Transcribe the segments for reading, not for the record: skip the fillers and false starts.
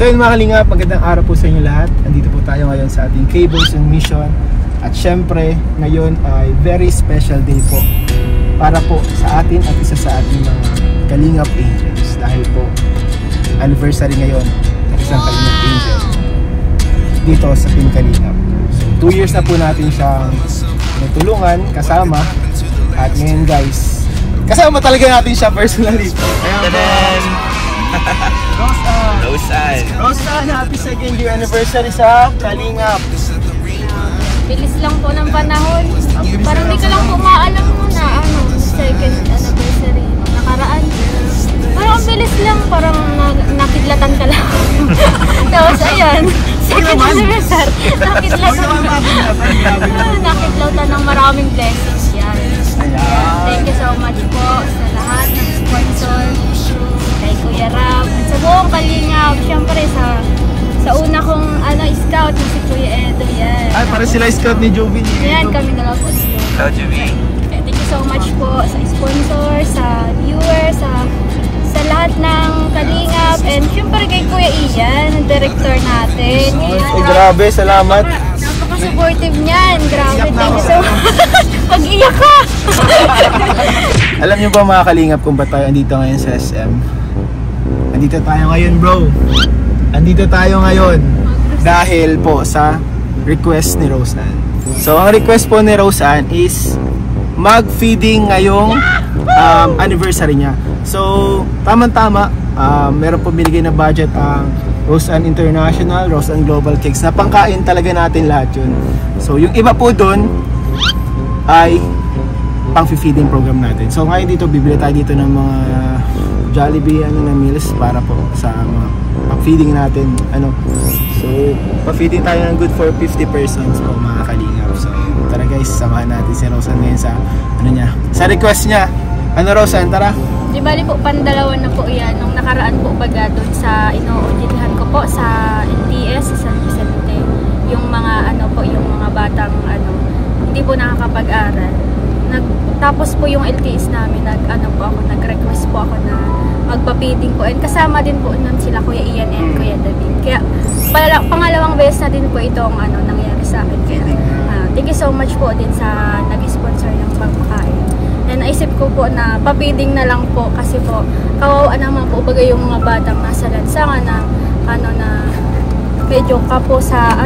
So yun mga kalingap, magandang araw po sa inyo lahat. Andito po tayo ngayon sa ating Cables and Mission. At syempre, ngayon ay very special day po para po sa atin at isa sa ating mga Kalingap Angels. Dahil po, anniversary ngayon ng isang Kalingap Angel dito sa Team Kalingap. So 2 years na po natin siyang natulungan, kasama. At ngayon guys, kasama talaga natin siya personally. Ayan po. Roseanne, happy 2nd year anniversary sa Kalingap. Bilis lang po ng panahon. Parang di ka lang po maalam mo na 2nd anniversary nakaraan. Parang ang bilis lang, parang nakidlatan ka lang. Tapos ayan, 2nd anniversary. Nakidlatan ng maraming blessings yan. Thank you so much po sa lahat ng sponsor, kay Kuya Rab, at sa buong Kalingap. Siyempre sa una kong scout na si Kuya Edo, yan. Ay, para sila scout ni Jovi. Yan, kami dalawa po si Jovi. Hello, Jovi. Thank you so much po sa sponsor, sa viewers, sa lahat ng Kalingap, and siyempre kay Kuya Ian, ang director natin. Ay, grabe, salamat. Napaka-supportive niyan. Grabe, thank you so much. Pag-iyak ka! Alam niyo ba mga Kalingap kung ba't tayo andito ngayon sa SM? Andito tayo ngayon, bro. Andito tayo ngayon dahil po sa request ni Roseanne. So ang request po ni Roseanne is mag-feeding ngayong anniversary niya. So tamang-tama, meron po binigay na budget ang Roseanne International, Roseanne Global Cakes na pangkain talaga natin lahat yun. So yung iba po dun ay pang-feeding program natin. So ngayon dito, bibili tayo dito ng mga Jollibee na meals para po sa mga pang-feeding natin. So pa-feeding tayo ng good for 50 persons po mga Kalingap. So tara guys, samahan natin si Roseanne ngayon sa sa request niya. Roseanne, tara. Di bali po, pandalawan na po yan. Nung nakaraan po baga doon sa ino-auditihan ko po sa LTS, sa San Vicente. Yung mga yung mga batang hindi po nakakapag-aral. Tapos po yung LTS namin, nag-request po ako na magpa-feeding po. And kasama din po nun sila Kuya Ian and Kuya David. Kaya pangalawang beses na din po itong nangyari sa akin. Kaya thank you so much po din sa nag-sponsor ng pagpakain. And naisip ko po na pa-feeding na lang po kasi po kawawa naman po bagay yung mga batang nasa lansangan na na medyo kapo sa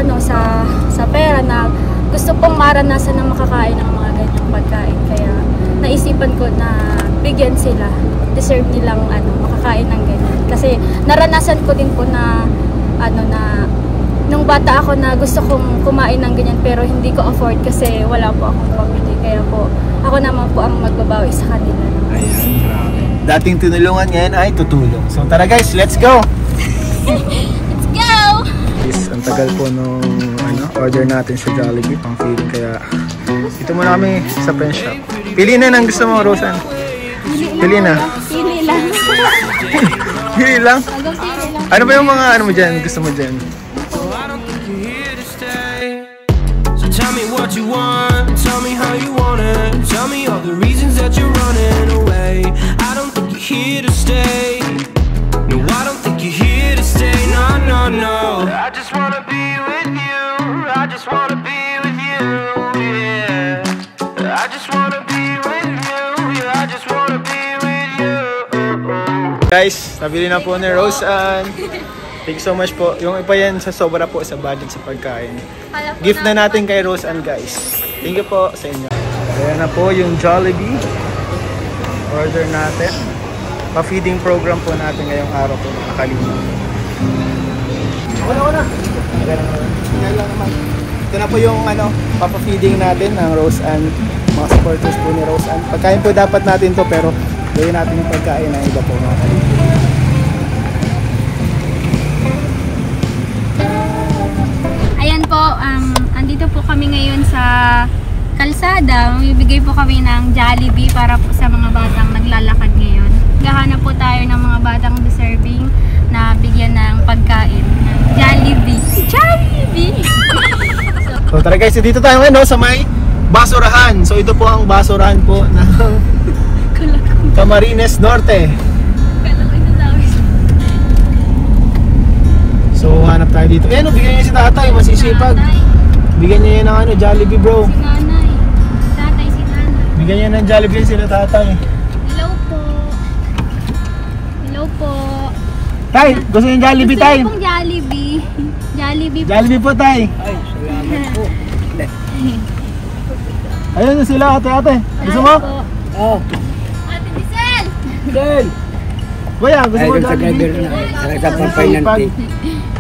sa pera na gusto pong maranasan na makakain ng mga ganyang pagkain. Kaya naisipan ko na bigyan sila, deserve nilang makakain ng ganyan. Kasi naranasan ko din po na nung bata ako na gusto kong kumain ng ganyan pero hindi ko afford kasi wala po akong pamili. Kaya po ako naman po ang magbabawi sa kanila. Ayan, grabe. Dating tinulungan, ngayon ay tutulong. So tara guys, let's go! Let's go! Yes, ang tagal po nung order natin sa Jollibee pang feeding, kaya dito muna kami sa pen shop. Pili na ng gusto mo, Roseanne. Pili na. Pili lang. Pili lang? Pili lang. Ano ba yung mga mo dyan, gusto mo dyan? Tell me what you want, tell me how you want it. Tell me all the reasons that you're running away. I don't think you're here to stay. No, I don't think you're here to stay. No, no, no. I just wanna be with you. I just wanna be with you, yeah. I just wanna be with you. Yeah, I just wanna be with you. Guys, nabili na po ni Roseanne. Thank you so much po. Yung iba yan sa sobra po sa budget sa pagkain. Gift na natin kay Roseanne guys. Thank you po sa inyo. Kaya na po yung Jollibee order natin. Pa-feeding program po natin ngayong araw po mga Kalingap. Una. Ito na po yung papa-feeding natin ng Roseanne. Mga supporters po ni Roseanne. Pagkain po dapat natin to pero gawin natin yung pagkain na iba po mga Kalingap. Andito po kami ngayon sa kalsada. Bibigay po kami ng Jollibee para po sa mga batang naglalakad ngayon. Gahanap po tayo ng mga batang deserving na bigyan ng pagkain. Jollibee! Jollibee! So tara guys, dito tayo ngayon sa may basurahan. So ito po ang basurahan po ng Camarines Norte. Hanap tayo dito. Eh, ano, bigyan niya si tatay, masisipag. Bigyan niya yan ng ano, Jollibee bro. Si nanay. Tatay, si nanay. Bigyan niya ng Jollibee sila tatay. Hello po. Hello po. Tay, gusto niyo ng Jollibee tay? Gusto niyo pong Jollibee. Jollibee po. Jollibee po tay. Ay, salamat po. Ayun na sila ate. Gusto mo? Oh, Ate Giselle! Del. Kuya, gusto Ay, mo doon sa driver Jollibee? na. Sa pampaynante.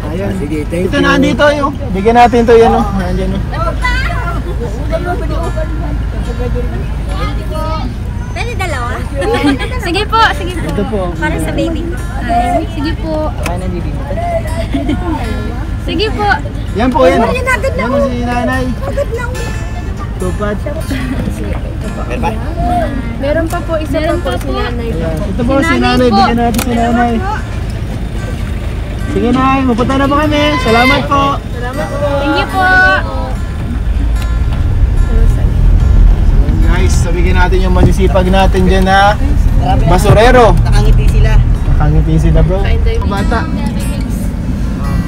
Ayun. Sige, thank Ito you. na dito yun. Bigyan natin to yan oh. Nandiyan oh. Pwede dalawa? Sige po, sige po. Ito po. Para sa baby ko. Sige po. Sige po. Yan po yan. Yan mo si nanay. Tupad. Meron pa po, isa pa po si nanay. Ayan. Ito po Si si nanay nanay. po. Bigyan natin si nanay. Sige nay, mapunta na po kami. Salamat po. Thank you po. Guys, sabihin natin yung masisipag natin dyan na basurero. Nakangiti sila. Nakangiti sila bro. Bata.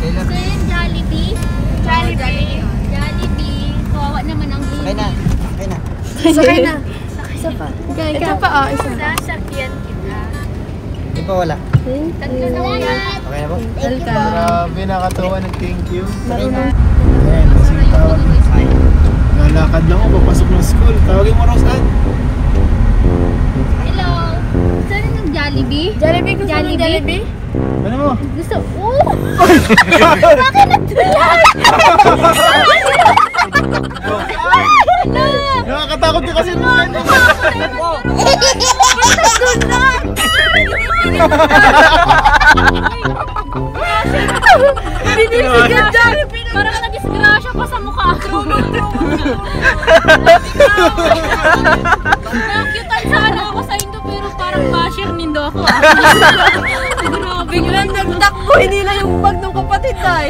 Gusto yung Jollibee? Jollibee. Jollibee. Kawawa naman ang baby. Okay na. Sakay na. Ito pa isa. Sasakyan kita. Di ba wala? Tatlo na yan. Okay na po? Grabe, nakatawa ng thank you. Ayan, kasi tawag. Nalakad lang ako, papasok ng school. Tawagin mo Rosan. Hello. Saan yung Jollibee? Jollibee. Gusto mo Jollibee? Ano mo? Gusto. Bakit nagtulad? Nakakatakot ka kasi naman. Binisigat Jollibee. Parang nadisgrasya pa sa mukha ko. Nakyutan sana ako sa Indo pero parang basher nindo ako. Grabe yun. Nagtakbo, hindi na yung bag ng kapatid ay.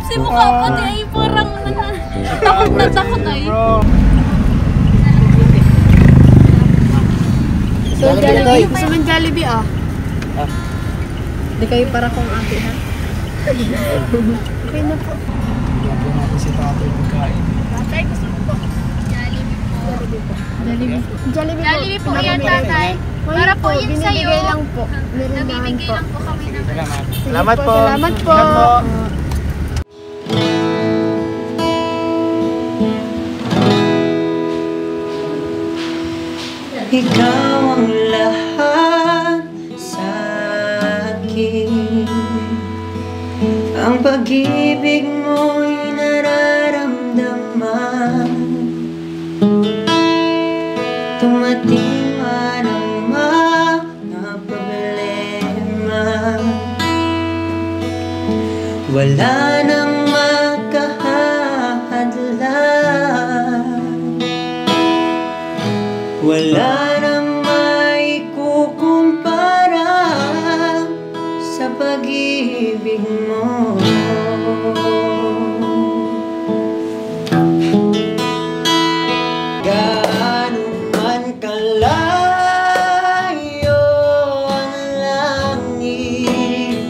Si mukha ko ay parang takot na takot ay. Bro. So, Jollibee. Gusto mo yung Jollibee, ah? Hindi kayo para kong ate, ha? Okay na po. Lagyan natin si tatay pagkain. Tatay, gusto mo po? Jollibee po. Jollibee. Jollibee po. Jollibee po yan, tatay. Para po yun sa'yo. Binibigay lang po. Meron Nabibigay lang po kami ng Salamat po. Salamat po. Ingat po. Ikaw ang lahat sa akin. Ang pag-ibig mo'y nararamdaman. Tumating man ang mga problema, wala nang makahadlang. Wala nang maikukumpara sa pag-ibig mo. Gaano man kalayo ang langit,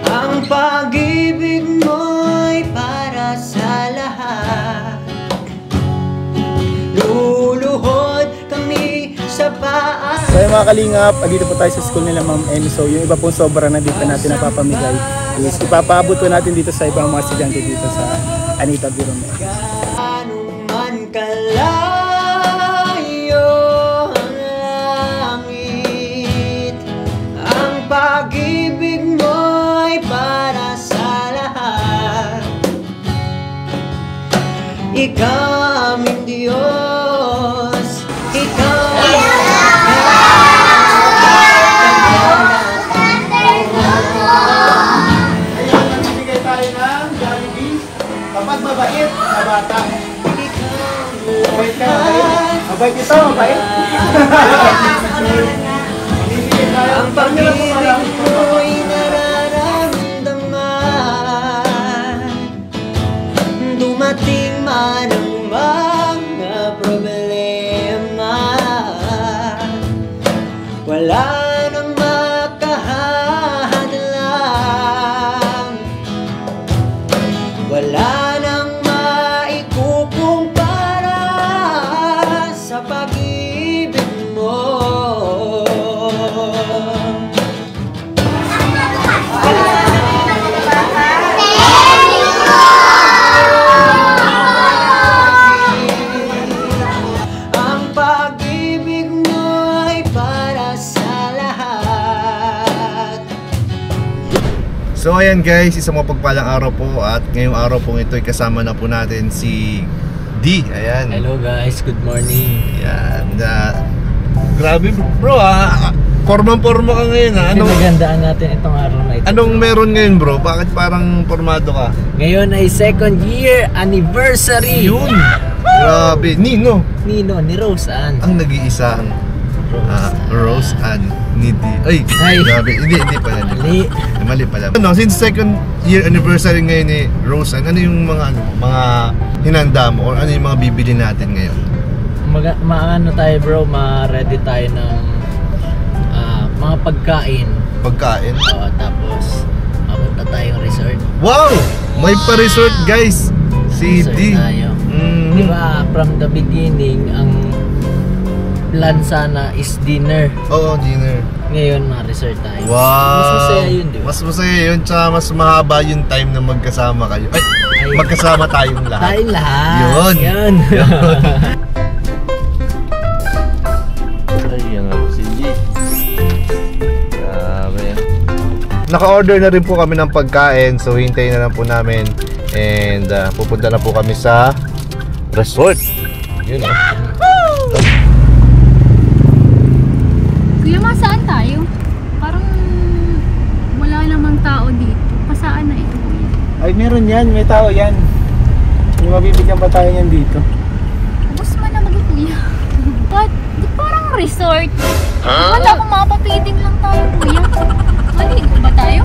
ang pag-ibig mo'y para sa lahat. Luluhod kami sa paa. So yung mga kalingap, dito po tayo sa school nila Ma'am Enzo. Yung iba pong sobra na dito natin napapamigay is ipapaabot po natin dito sa ibang mga estudyante dito sa Anita Birome. Gaano man kalayo ang langit, ang pag-ibig mo'y para sa lahat. Ikaw aming Diyos, ikaw Nagbibigay tayo ng Jollibee kapag mabait na bata. Mabait ka, mabait. Mabait ito, mabait. Bibigay tayo. ang pag-ibig mo'y nararamdaman. Dumating man ang mga problema, wala nang makahadlang. So ayan guys, isang mapagpalang araw po. At ngayong araw pong ito ay kasama na po natin si D. Ayan. Hello guys, good morning. Ayan. Grabe bro ha. Forma-forma ka ngayon ha. Pinagandaan natin itong araw na ito. Anong meron ngayon bro? Bakit parang formado ka? Ngayon ay second year anniversary. Yun! Grabe. Nino Ni Rose Ann. ang nag-iisang Rose Ann ni D. Ay! Grabe. Hindi pala. Mali pala. Since second year anniversary ngayon ni Rose Ann, ano yung mga hinanda mo or ano yung mga bibili natin ngayon? Maano tayo bro, ma-ready tayo ng mga pagkain. Pagkain? Oo, tapos mapunta tayong resort. Wow! May pa-resort guys! Si Resort D. tayo. Di ba, from the beginning, ang plan sana is dinner. Oo, dinner. Ngayon, ma-resort tayo. Wow! Mas masaya yun, di ba? Mas masaya yun, tsaka mas mahaba yung time na magkasama kayo. Ay, magkasama tayong lahat. Tayong lahat. Yun. Yun. Ay, yan ako si G. Grabe. Naka-order na rin po kami ng pagkain, so hintayin na lang po namin. And pupunta na po kami sa resort. Yun o. Kuya, saan tayo? Parang wala namang tao dito. Pasaan na ito, kuya? Ay, meron yan. May tao yan. May mabibigyan pa tayo yan dito. Gusto mo na kuya. What? Di parang resort. Wala akong mapapiting lang tayo, kuya. Maligo ba tayo?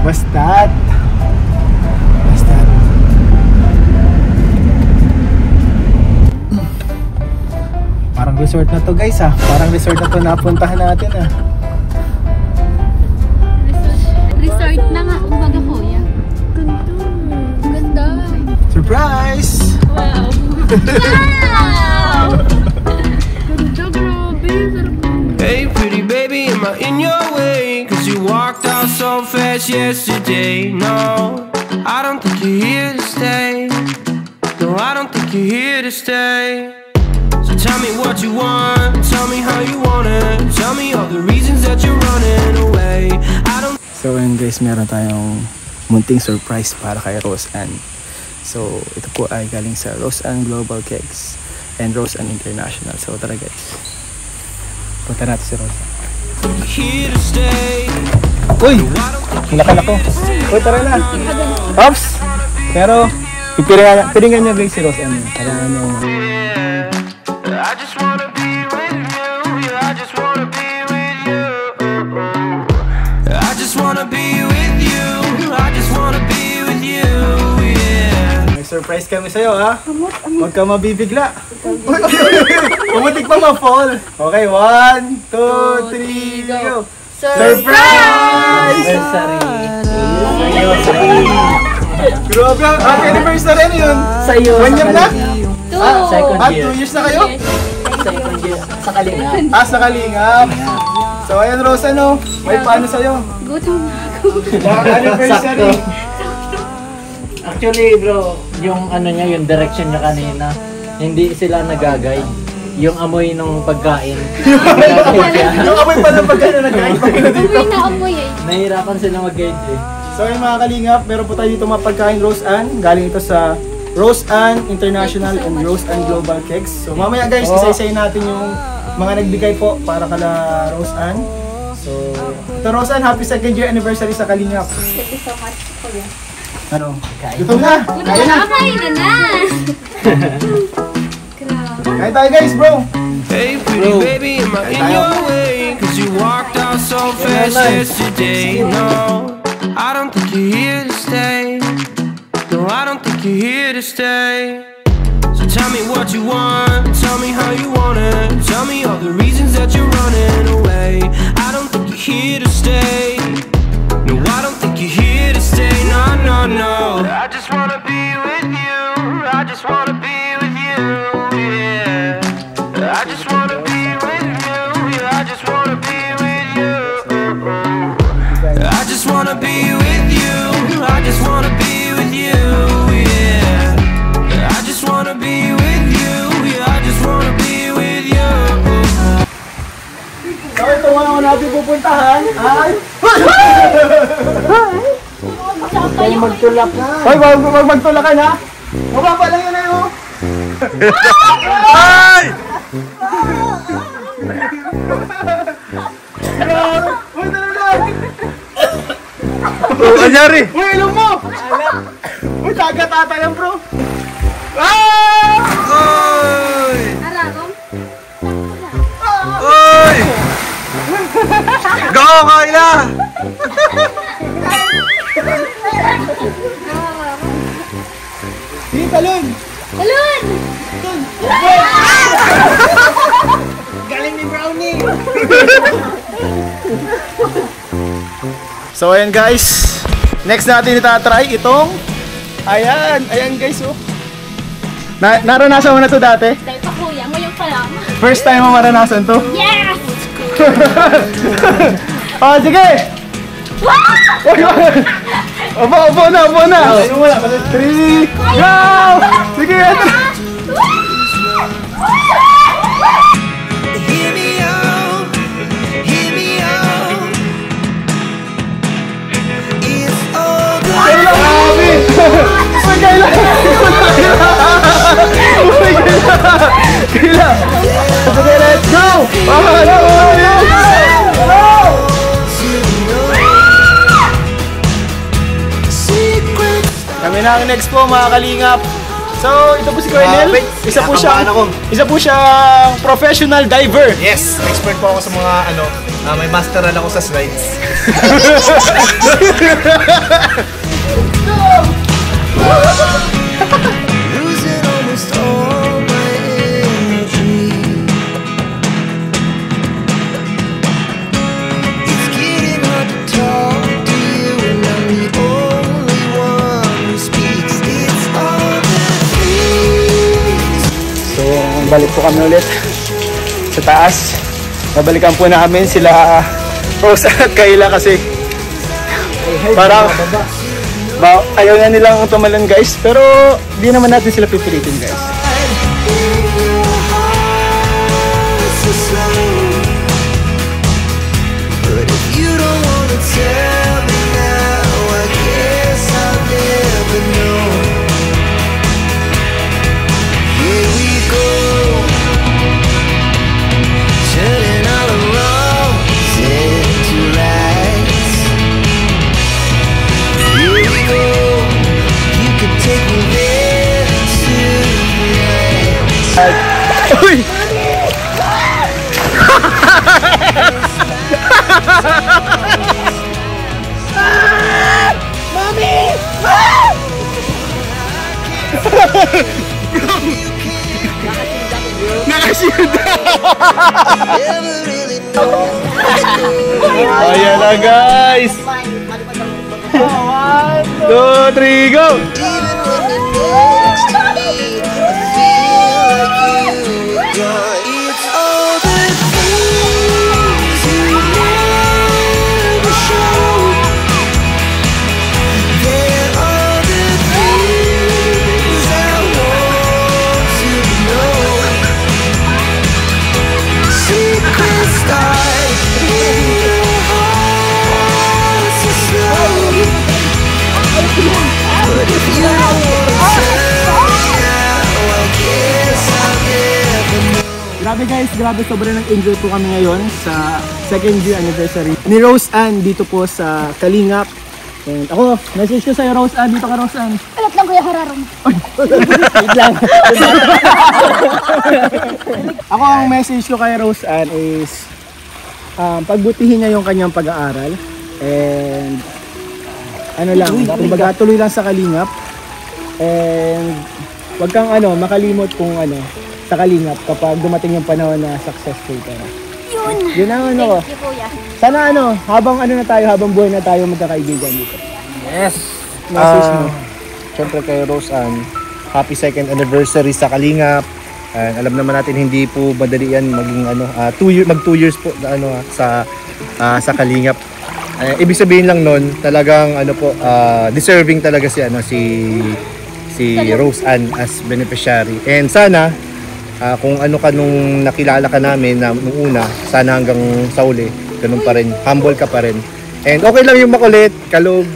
Basta't. Parang resort na to guys ha. Parang resort na to napuntahan natin ha. Resort na nga. Umaga, kuya. Ganda. Surprise! Wow! Wow! Ganda, grabe. Hey pretty baby, am I in your way? Cause you walked out so fast yesterday. No, I don't think you're here to stay. No, I don't think you're here to stay. So tell me what you want, tell me how you want it. Tell me all the reasons that you're running away. I don't. So ayun guys, meron tayong munting surprise para kay Rose Ann. So ito po ay galing sa Rose Ann Global Cakes and Rose Ann International. So tara guys, punta natin si Rose Ann. Here to stay. Uy! Hinakan ako. Uy, tara na. Ops! Pero piringan niyo guys si Rose Ann. Kailangan niyo. I just wanna be with you. I just wanna be with you. I just wanna be with you. I just wanna be with you. Yeah. May surprise kami sa'yo ha. Huwag ka mabibigla. Umutik pa ma-fall. Okay, 1, 2, 3, go. Surprise! Grabe, happy anniversary na yun. Sa'yo. 1 year na? Second year. 2 years na kayo? Second year. Sa Kalingap. Sa Kalingap. So ayan Rose, ano? May paano sa'yo? Gutom na ako. Anniversary. Actually bro, yung ano niya, yung direction niya kanina, hindi sila nag-guide. Yung amoy ng pagkain. Yung amoy pa ng pagkain na nag-guide pa dito. Amoy na amoy eh. Nahihirapan sila mag-guide eh. So ayun mga Kalingap, meron po tayo dito mga pagkain Rose Ann. Galing ito sa Rose Ann International and Rose Ann Global Cakes. So mamaya guys, isa-isayin natin yung mga nagbigay po para kala Rose Ann. So ito Rose Ann, happy second year anniversary sa Kalingap. Thank you so much, kuya. Ano? Gutom na! Kaya na! Kain na na! Grabe. Kaya tayo guys bro! Hey pretty baby, am I in your way? Cause you walked out so fast yesterday. No, I don't think you're here to stay. No, I don't think you're here to stay. So tell me what you want, tell me how you want it. Tell me all the reasons that you're running away. I don't think you're here to stay. No, I don't think you're here to stay. No, no, no. I just wanna be with you. I just wanna be with you. Yeah. I just wanna be with you. Yeah, I just wanna be with you. I just wanna be with you. I just wanna be with you. Yeah. I just wanna be with you. Yeah, I just wanna be with you. So ito mga natin pupuntahan ay Kayo magtulak na. Hoy, wag magtulakan ha. Mababa lang yun oh. Ay! Uy, talaga. Oh, anyari? Uy, ilong mo. Uy, taga-tata yan bro. Ah! Oy! Ararong? Oy! Go, Kayla! Sige, talon. Talon! Galing ni Brownie. So ayan guys, next natin itatry itong ayan guys oh. Naranasan mo na to dati? Dahil pa kuya, ngayon pa lang. First time mo maranasan to? Yes! Oh sige! Upo na! 3, go! Sige, ito na! Hear me out, hear me out. It's all good. Grabe! Uy, Kayla! Sige, let's go! Kami na ang next po mga kalingap. So, ito po si Colonel. Wait, Isa po siyang professional diver. Yes, expert po ako sa mga may masteral ako sa slides. Losing almost all my energy. It's getting hard to talk to you, and I'm the only one who speaks. It's all the things. So, balik po kami ulit sa taas. Babalikan po namin sila Rose at Kayla kasi parang ayaw na nilang tumalon guys, pero di naman natin sila pipilitin guys. So slow. But if you don't wanna tell me now, I guess I'll never know. Here we go, turning all the wrongs into rights. Here we go, you can take me there tonight. Uy! Never really know. Ayan na guys! 1, 2, 3, go! Even when you're next to me, I feel like you were gone. It's all the things you never show. They're all the things I want to know. Secrets start in your heart so slow. But if you don't wanna tell me now, I guess I'll never know. Grabe guys, sobrang nag-enjoy po kami ngayon sa second year anniversary ni Rose Ann dito po sa Kalingap. And ako, message ko sa'yo Rose Ann, dito ka Rose Ann. Alat lang kuya, hararong. Wait lang. Ako ang message ko kay Rose Ann is pagbutihin niya yung kanyang pag-aaral and kumbaga tuloy lang sa Kalingap and wag kang makalimot kung sa Kalingap kapag dumating yung panahon na successful ka na. Yun ang ko. Thank you kuya. Sana habang buhay na tayo magkakaibigan dito. Yes. Message mo. Siyempre kay Rose Ann, happy second anniversary sa Kalingap. And alam naman natin hindi po madali yan maging 2 years po sa Kalingap. Ibig sabihin lang nun, talagang deserving talaga si Rose Ann as beneficiary. And sana kung ka nung nakilala ka namin nung una, sana hanggang sa uli ganun pa rin, humble ka pa rin. And okay lang yung makulit, kalog,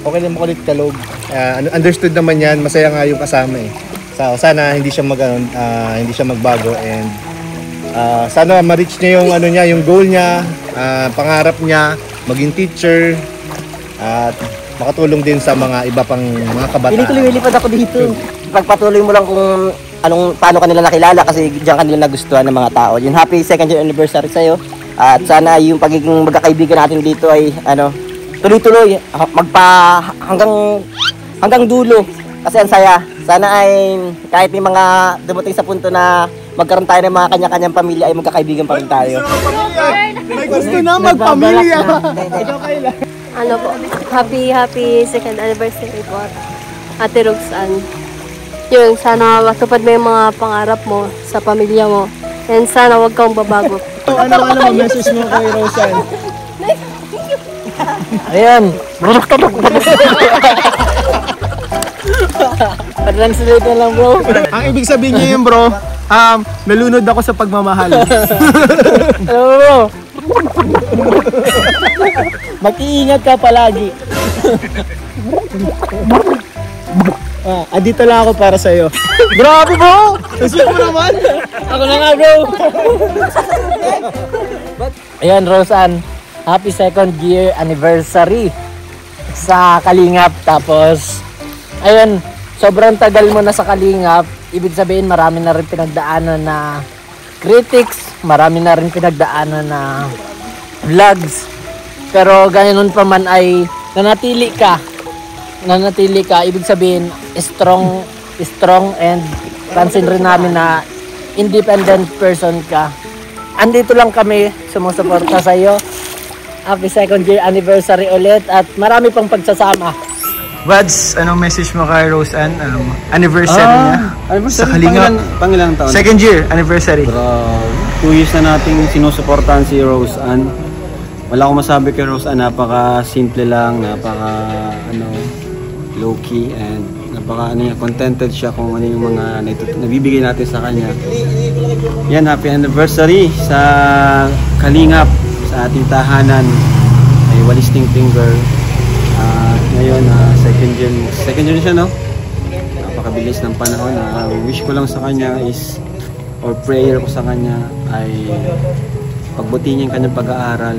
okay lang makulit kalog. Understood naman yan, masaya nga yung kasama eh. So, sana hindi siya hindi siya magbago and sana ma-reach niya yung ano niya, yung goal niya, pangarap niya, maging teacher at makatulong din sa mga iba pang mga kabataan. Pinituloy-lipad ako dito. Pagpatuloy mo lang kung paano kanila nakilala kasi diyan kanila nagustuhan ng mga tao. Yung happy 2nd year anniversary sa'yo. At sana yung pagiging magkakaibigan natin dito ay tuloy-tuloy hanggang dulo. Kasi ang saya. Sana ay kahit may mga dumating sa punto na magkaroon tayo ng mga kanya-kanyang pamilya ay magkakaibigan pa rin tayo. May gusto na magpamilya. Ano po, happy 2nd anniversary po, Ate Roxanne. Yun, sana matupad mo yung mga pangarap mo sa pamilya mo. And sana wag kang babago. Ano message mo kay Roxanne? Ayan. Translate na lang, bro. Ang ibig sabihin niya yun, bro, nalunod ako sa pagmamahal. Alam mo, bro. Mag-iingat ka palagi. Andito lang ako para sa'yo. Grabe, bro! Nasip mo naman! Ako na nga, bro. Ayan, Roseanne. Happy 2nd year anniversary sa Kalingap. Tapos, ayun, sobrang tagal mo na sa Kalingap. Ibig sabihin, marami na rin pinagdaanan na critics. Marami na rin pinagdaanan na vlogs. Pero ganyan pa man ay nanatili ka. Ibig sabihin, strong and pansin rin namin na independent person ka. Andito lang kami, sumusuporta sa iyo. Happy 2nd year anniversary ulit at marami pang pagsasama. Buds, anong message mo kay Roseanne? Anniversary niya? Sa Kalingap. Pangilang taon? 2nd year anniversary. Bro, 2 years na nating sinusuportahan si Roseanne. Wala akong masabi kay Roseanne, napaka-simple lang, low-key, and contented siya kung ano yung mga nabibigay natin sa kanya. Yan, happy anniversary sa Kalingap, sa ating tahanan, ay Walisting Finger. Ngayon, second year siya, no? Napakabilis ng panahon. Wish ko lang sa kanya is, or prayer ko sa kanya ay pagbutihin niya yung kanyang pag-aaral.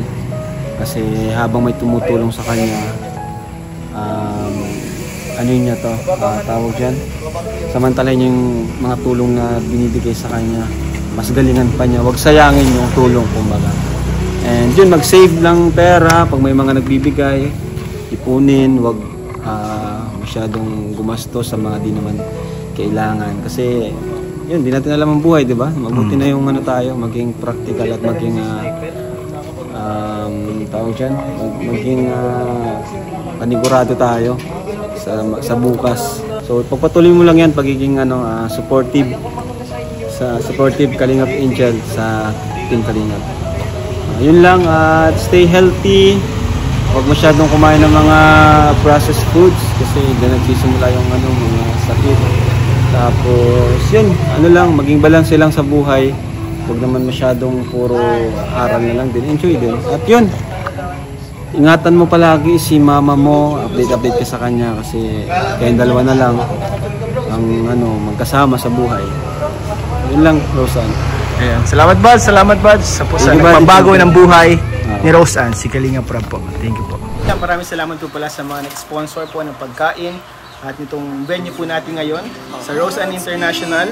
Kasi habang may tumutulong sa kanya, tawag dyan, samantalahin yung mga tulong na binibigay sa kanya, mas galingan pa niya, wag sayangin yung tulong, kumbaga. And yun, mag-save lang pera pag may mga nagbibigay, ipunin, wag masyadong gumastos sa mga di naman kailangan. Kasi yun, di natin alam ang buhay, di ba? Mabuti na yung maging practical at maging maging panigurado tayo sa bukas. So pagpatuloy mo lang yan, pagiging supportive Kalingap Angel sa Team Kalingap. Yun lang, stay healthy. Huwag masyadong kumain ng mga processed foods kasi dyan nagsisimula yung mga sakit. Tapos yun, maging balanse lang sa buhay. Huwag naman masyadong puro aral na lang din. Enjoy din. At yun, ingatan mo palagi si mama mo, update ka sa kanya kasi kayong dalawa na lang ang magkasama sa buhay. Yun lang, Roseanne. Ayan. Salamat buds sa nagbabago ng buhay ni Roseanne, si Kalingap Rab po. Thank you po. Maraming salamat po pala sa mga nag-sponsor po ng pagkain at nitong venue po natin ngayon sa Roseanne International.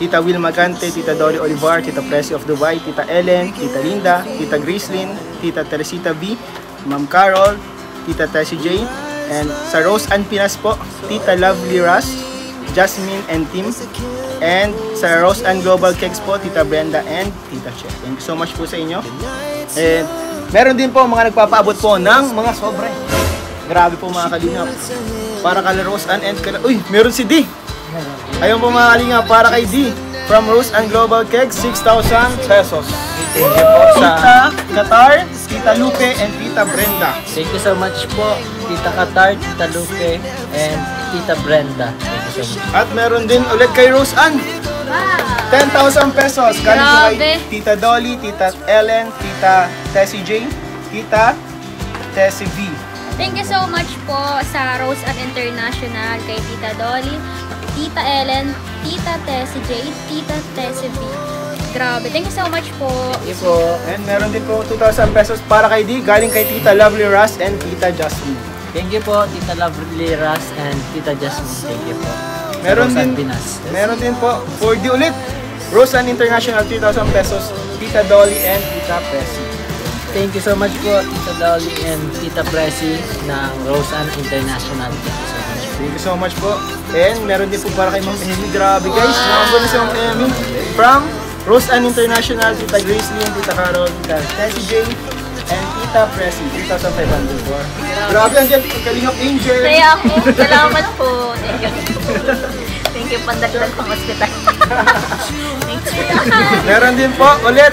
Tita Will Magante, Tita Dolly Olivar, Tita Presi of Dubai, Tita Ellen, Tita Linda, Tita Grislyn, Tita Teresita B, Ma'am Carol, Tita Tessie J, and sa Roseanne Pinas po, Tita Lovely Ras, Jasmine and Tim, and sa Roseanne Global Cakes po, Tita Brenda and Tita Che. Thank you so much po sa inyo. And meron din po mga nagpapaabot po ng mga sobre. Grabe po mga kalingap. Para kay Roseanne and meron si D. Ayun po mga kalingap, para kay D. From Roseanne Global Cakes, 6,000 pesos. Thank you po sa Tita Qatar, Tita Lupe, and Tita Brenda. Thank you so much po, Tita Qatar, Tita Lupe, and Tita Brenda. Thank you so much. At meron din ulit kay Roseanne. 10,000 pesos. Galing po kay Tita Dolly, Tita Ellen, Tita Tessie J, Tita Tessie V. Thank you so much po sa Rose Ann International, kay Tita Dolly, Tita Ellen, Tita Tessie J, Tita Tessie V. Grabe, thank you so much po. Thank you po. And meron din po 2,000 pesos para kay D, galing kay Tita Lovely Ras and Tita Jasmine. Thank you po, Tita Lovely Ras and Tita Jasmine. Thank you po. Meron din po, 4D ulit. Rose Ann International, 3,000 pesos. Tita Dolly and Tita Presi. Thank you so much po, Tita Dolly and Tita Presi ng Rose Ann International. Thank you so much po. And meron din po para kay Ma'am Emmy. Grabe guys, nakabon si Ma'am Emmy. From Rose Ann International, Tita Grace Lynn, Tita Carol, Tita Tessie J, and Tita Presi, 3,500 po. Grabe, andyan, Kalingap Angel. Kaya ako, salamat po. Thank you. Thank you, pandagdag pang hospital. Thank you. Meron din po ulit,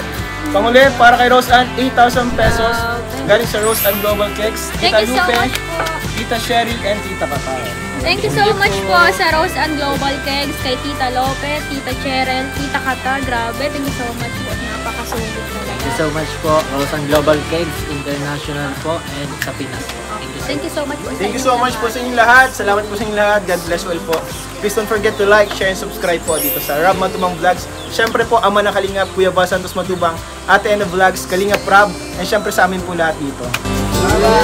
pangulit para kay Rose Ann, 8,000 pesos. Galing sa Rose Ann Global Cakes. Thank Tita you so Lupe, much po. Tita Sherry, and Tita Kakao. Thank you so much po sa Rose Ann Global Cakes, kay Tita Lope, Tita Cheryl, Tita Kata. Grabe, thank you so much po. Napakasulit talaga. Thank you so much po, Rose Ann Global Cakes International po and sa Pinas po. Thank you so much po. Thank you so much po sa inyong lahat. Salamat po sa inyong lahat. God bless you all po. Please don't forget to like, share, and subscribe po dito sa Rob Matubang Vlogs. Siyempre po, Ama na Kalingap, Kuya Bas Santos Matubang, Ate Ena Vlogs, Kalingap Rob, and siyempre sa amin po lahat dito. Bye-bye!